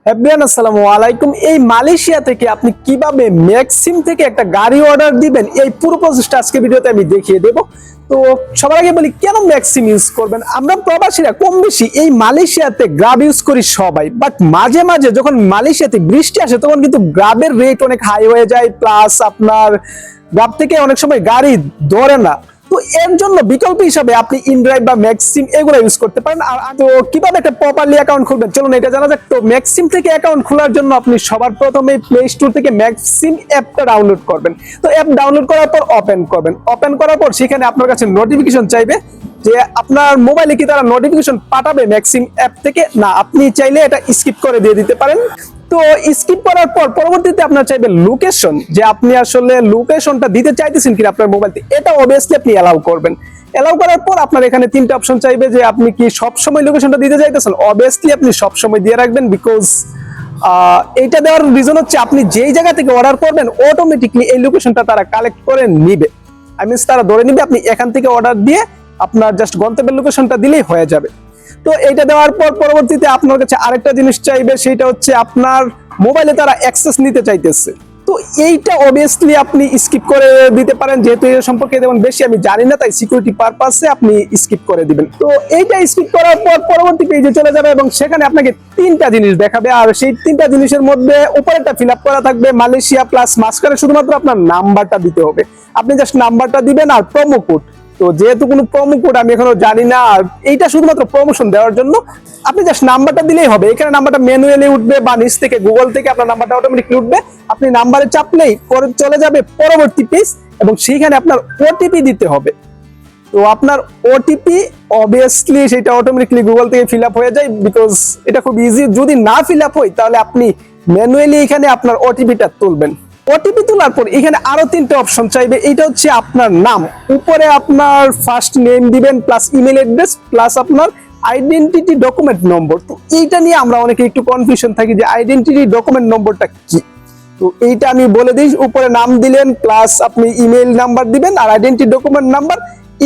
Everyone আসসালামু আলাইকুম। এই মালয়েশিয়া থেকে আপনি কিভাবে ম্যাক্সিম থেকে একটা গাড়ি অর্ডার দিবেন এই পুরো প্রসেসটা আজকে ভিডিওতে আমি দেখিয়ে দেব। তো সবার আগে বলি কেন ম্যাক্সিম ইউজ করবেন। আমরা প্রবাসীরা কম বেশি এই মালয়েশিয়াতে গ্রাব ইউজ করি সবাই, বাট মাঝে মাঝে যখন মালয়েশিয়াতে বৃষ্টি আসে তখন কিন্তু গ্রাবের রেট অনেক হাই হয়ে যায়, প্লাস আপনার গ্রাব থেকে অনেক সময় গাড়ি ধরে না। তো এর জন্য বিকল্প হিসাবে আপনি ইনড্রাইভ বা ম্যাক্সিম এগুলো ইউজ করতে পারেন। আর তো কিভাবে একটা প্রপারলি অ্যাকাউন্ট খুলবেন চলুন এটা জানা যাক। তো ম্যাক্সিম থেকে অ্যাকাউন্ট খোলার জন্য আপনি সবার প্রথমে প্লে স্টোর থেকে ম্যাক্সিম অ্যাপটা ডাউনলোড করবেন। তো অ্যাপ ডাউনলোড করার পর ওপেন করবেন। ওপেন করার পর সেখানে আপনার কাছে নোটিফিকেশন চাইবে যে আপনার মোবাইলে কি তারা নোটিফিকেশন পাঠাবে ম্যাক্সিম অ্যাপ থেকে, না আপনি চাইলে এটা স্কিপ করে দিয়ে দিতে পারেন। তো স্কিপ করার পর পরবর্তীতে আপনার চাইবে লোকেশন, যে আপনি আসলে লোকেশনটা দিতে চাইতেছেন কিনা আপনার মোবাইল থেকে, এটা অবভিয়াসলি আপনি অ্যালাউ করবেন। অ্যালাউ করার পর আপনার এখানে তিনটা অপশন চাইবে যে আপনি কি সব সময় লোকেশনটা দিতে চাইতেছেন। অবভিয়াসলি আপনি সব সময় দিয়ে রাখবেন, বিকজ এইটা দেওয়ার রিজন হচ্ছে আপনি যেই জায়গা থেকে অর্ডার করবেন অটোমেটিকলি এই লোকেশনটা তারা কালেক্ট করে নিবে। আই মিনস তারা ধরে নিবে আপনি এখান থেকে অর্ডার দিয়ে আপনার জাস্ট গন্তব্যের লোকেশনটা দিলেই হয়ে যাবে। তো এইটা দেওয়ার পর পরবর্তীতে আপনার কাছে আরেকটা জিনিস চাইবে, সেটা হচ্ছে আপনার মোবাইলে তারা অ্যাক্সেস নিতে চাইতেছে। তো এইটা অবভিয়াসলি আপনি স্কিপ করে দিতে পারেন, যেহেতু এর সম্পর্কে যেমন বেশি আমি জানি না, তাই সিকিউরিটি পারপাসে আপনি স্কিপ করে দিবেন। তো এইটা স্কিপ করার পর পরবর্তী পেজে চলে যাবে এবং সেখানে আপনাকে তিনটা জিনিস দেখাবে। আর সেই তিনটা জিনিসের মধ্যে উপরেরটা ফিল আপ করা থাকবে মালয়েশিয়া, প্লাস মাঝখানে শুধুমাত্র আপনার নাম্বারটা দিতে হবে। আপনি জাস্ট নাম্বারটা দিবেন আর প্রোমো কোড। তো যেহেতু কোনো প্রোমো কোড আমি এখনো জানি না, আর এইটা শুধুমাত্র প্রমোশন দেওয়ার জন্য, আপনি জাস্ট নাম্বারটা দিলেই হবে। এখানে নাম্বারটা ম্যানুয়ালি উঠবে বা নিচ থেকে গুগল থেকে আপনার নাম্বারটা অটোমেটিকলি উঠবে। আপনি নাম্বারে চাপলেই পরে চলে যাবে পরবর্তী পেজ এবং সেইখানে আপনার ওটিপি দিতে হবে। তো আপনার ওটিপি অবভিয়াসলি সেটা অটোমেটিকলি গুগল থেকে ফিল আপ হয়ে যায়, বিকজ এটা খুব ইজি। যদি না ফিল আপ হয় তাহলে আপনি ম্যানুয়ালি এখানে আপনার ওটিপিটা তুলবেন। ওটিপি তোলার পর এখানে আরো তিনটা অপশন চাইবে। এইটা হচ্ছে আপনার নাম, উপরে আপনার ফার্স্ট নেম দিবেন, প্লাস ইমেল অ্যাড্রেস, প্লাস আপনার আইডেন্টিটি ডকুমেন্ট নম্বর। তো এইটা নিয়ে আমরা অনেকে একটু কনফিউশন থাকি যে আইডেন্টিটি ডকুমেন্ট নম্বরটা কি। তো এইটা আমি বলে দিই, উপরে নাম দিলেন, প্লাস আপনি ইমেল নাম্বার দিবেন আর আইডেন্টিটি ডকুমেন্ট নাম্বার।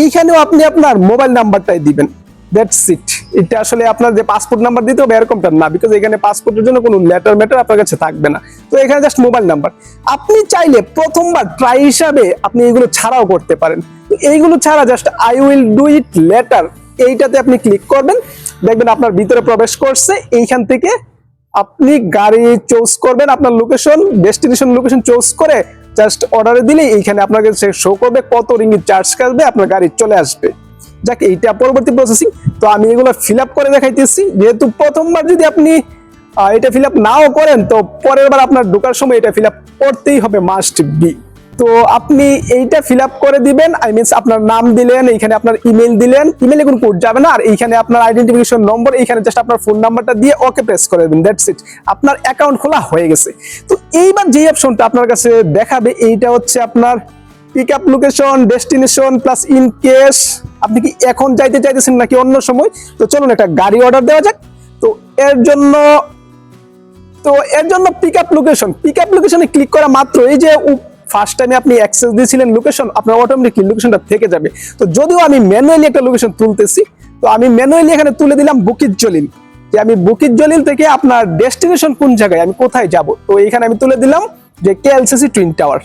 এইখানেও আপনি আপনার মোবাইল নাম্বারটাই দিবেন। That's it. এটা আসলে আপনার যে পাসপোর্ট নাম্বার দিতে হবে এরকমটা না, বিকজ এখানে পাসপোর্টের জন্য কোনো ম্যাটার আপনার কাছে থাকবে না। তো এখানে জাস্ট মোবাইল নাম্বার। আপনি চাইলে প্রথমবার ট্রাই হিসাবে আপনি এগুলো ছাড়াও করতে পারেন। তো এইগুলো ছাড়া just I will do it later এইটাতে আপনি ক্লিক করবেন, দেখবেন আপনার ভিতরে প্রবেশ করছে। এইখান থেকে আপনি গাড়ি চুজ করবেন, আপনার লোকেশন, ডেস্টিনেশন লোকেশন চুজ করে জাস্ট অর্ডারে দিলেই এইখানে আপনার কাছে শো করবে কত রিঙ্গিত চার্জ কাটবে, আপনার গাড়ি চলে আসবে। যাক, এইটা পরবর্তী প্রসেসিং। তো আমি এগুলো ফিল আপ করে দেখাইতেছি, যেহেতু প্রথমবার যদি আপনি এটা ফিল আপ নাও করেন তো পরের বার আপনার ঢোকার সময় এটা ফিল আপ করতেই হবে, মাস্ট বি। তো আপনি এইটা ফিল আপ করে দিবেন। আই মিনস আপনার নাম দিলেন, এইখানে আপনার ইমেল দিলেন, ইমেলে কোনো কোড যাবে না, আর এইখানে আপনার আইডেন্টিফিকেশন নম্বর, এইখানে জাস্ট আপনার ফোন নাম্বারটা দিয়ে ওকে প্রেস করে দেবেন। দ্যাটস ইট, আপনার অ্যাকাউন্ট খোলা হয়ে গেছে। তো এইবার যে অপশনটা আপনার কাছে দেখাবে এইটা হচ্ছে আপনার pick up location, destination, plus in case আপনি কি এখন যাইতে চাইতেছেন নাকি অন্য সময়। তো চলুন একটা গাড়ি অর্ডার দেওয়া যাক। তো এর জন্য পিক আপ লোকেশনে ক্লিক করা মাত্র এই যে ফার্স্ট টাইমে আপনি অ্যাক্সেস দিয়েছিলেন লোকেশন, আপনার অটোমেটিকলি লোকেশনটা থেকে যাবে। তো যদিও আমি ম্যানুয়ালি একটা লোকেশন তুলতেছি, তো আমি ম্যানুয়ালি এখানে তুলে দিলাম বুকিত জলিল, যে আমি বুকিত জলিল থেকে আপনার ডেস্টিনেশন কোন জায়গায়, আমি কোথায় যাব। তো এইখানে আমি তুলে দিলাম যে কেএলসিসি টুইন টাওয়ার।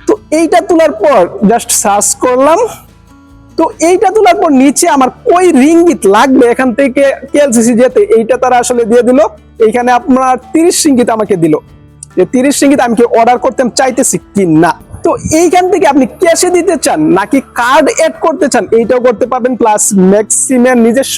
তো এইটা তোলার পর জাস্ট সার্চ করলাম। তো এইটা তোলার পর নিচে আমার কই রিঙ্গিত লাগবে এখান থেকে কেএলসিসি যেতে, এইটা তারা আসলে দিয়ে দিল। এইখানে আপনার 30 রিঙ্গিত আমাকে দিল, যে 30 রিঙ্গিত আমি কি অর্ডার করতে চাইতেছি কি না। তো এইখান থেকে আপনি ক্যাশে দিতে চান নাকি কার্ড অ্যাড করতে চান এইটাও করতে পারবেন, প্লাস ম্যাক্সিমের নিজস্ব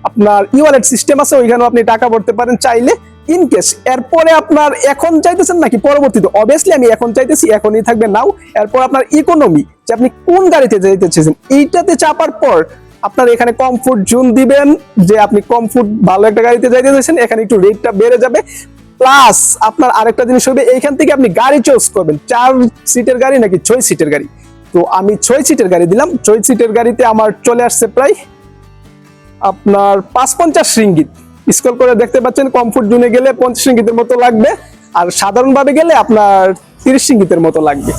আপনার ওয়ালেট সিস্টেম আছে, ওইখানেও আপনি টাকা ভরতে পারেন চাইলে ইন কেস। এরপরে আপনার এখন চাইতেছেন নাকি পরবর্তীতে, অবভিয়াসলি আমি এখন চাইতেছি, এখনই থাকবে নাও। এরপর আপনার ইকোনমি, যে আপনি কোন গাড়িতে যেতে চাইছেন, এইটাতে চাপার পর আপনার এখানে কমফোর্ট জোন দিবেন, যে আপনি কমফোর্ট ভালো একটা গাড়িতে যাইতে চাইছেন, এখানে একটু রেটটা বেড়ে যাবে। প্লাস আপনার আরেকটা জিনিস হবে, এইখান থেকে আপনি গাড়ি চুজ করবেন, 4 সিটের গাড়ি নাকি 6 সিটের গাড়ি। তো আমি 6 সিটের গাড়ি দিলাম। 6 সিটের গাড়িতে আমার চলে আসছে প্রায় আপনার 55 রিঙ্গিত। স্ক্রল করে দেখতে পাচ্ছেন কমফোর্ট জোনে গেলে 50 রিঙ্গিতের মতো লাগবে, আর সাধারণভাবে গেলে আপনার 30 রিঙ্গিতের মতো লাগবে।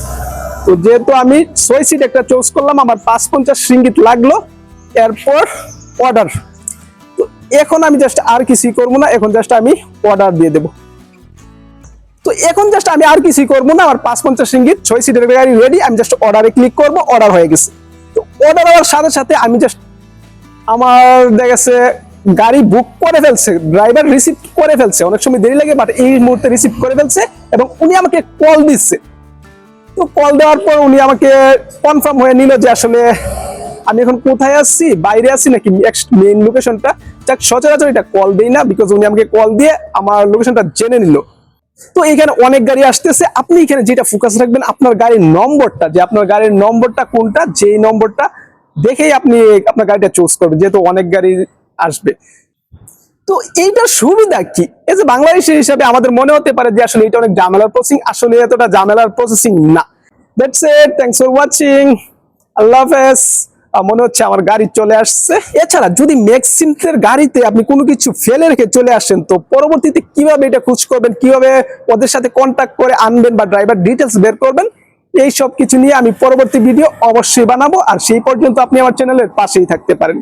তো যেহেতু আমি 6 সিট একটা চুজ করলাম, আমার 55 রিঙ্গিত লাগলো। এরপর অর্ডার। তো এখন আমি জাস্ট আর কিছুই করবো না, এখন জাস্ট আমি অর্ডার দিয়ে দেবো। তো এখন জাস্ট আমি আর কিছুই করবো না, আমার 550 রিঙ্গিত 6 সিটের গাড়ি রেডি। আমি জাস্ট অর্ডারে ক্লিক করবো, অর্ডার হয়ে গেছে। তো অর্ডার হওয়ার সাথে সাথে আমি জাস্ট আমার দেখা গেছে গাড়ি বুক করে ফেলছে, ড্রাইভার রিসিভ করে ফেলছে। অনেক সময় দেরি লাগে, বাট এই মুহূর্তে রিসিভ করে ফেলছে এবং উনি আমাকে কল দিচ্ছে। তো কল দেওয়ার পর উনি আমাকে কনফার্ম হয়ে নিল যে আসলে আমি এখন কোথায় আছি, বাইরে আছি নাকি মেইন লোকেশনটা। যাক, সচরাচর এটা কল দেই না, বিকজ উনি আমাকে কল দিয়ে আমার লোকেশনটা জেনে নিল। তো এখানে অনেক গাড়ি আসতেছে, আপনি এখানে যেটা ফোকাস রাখবেন আপনার গাড়ির নম্বরটা, যে আপনার গাড়ির নম্বরটা কোনটা, যেই নম্বরটা দেখেই আপনি আপনার গাড়িটা চুজ করবেন, যেহেতু অনেক গাড়ি আসবে। তো এইটার সুবিধা কি, এই যে বাংলাদেশের হিসাবে আমাদের মনে হতে পারে যে আসলে এটা অনেক ঝামেলার প্রসেসিং, আসলে এতটা ঝামেলার প্রসেসিং না। That's it, thanks for watching, আল্লাহ হাফেজ। মনে হচ্ছে আমার গাড়ি চলে আসছে। এছাড়া যদি ম্যাক্সিমের গাড়িতে আপনি কোনো কিছু ফেলে রেখে চলে আসেন, তো পরবর্তীতে কিভাবে এটা খোঁজ করবেন, কিভাবে ওদের সাথে কন্ট্যাক্ট করে আনবেন বা ড্রাইভার ডিটেলস বের করবেন, এই সব কিছু নিয়ে আমি পরবর্তী ভিডিও অবশ্যই বানাবো। আর সেই পর্যন্ত আপনি আমার চ্যানেলের পাশেই থাকতে পারেন।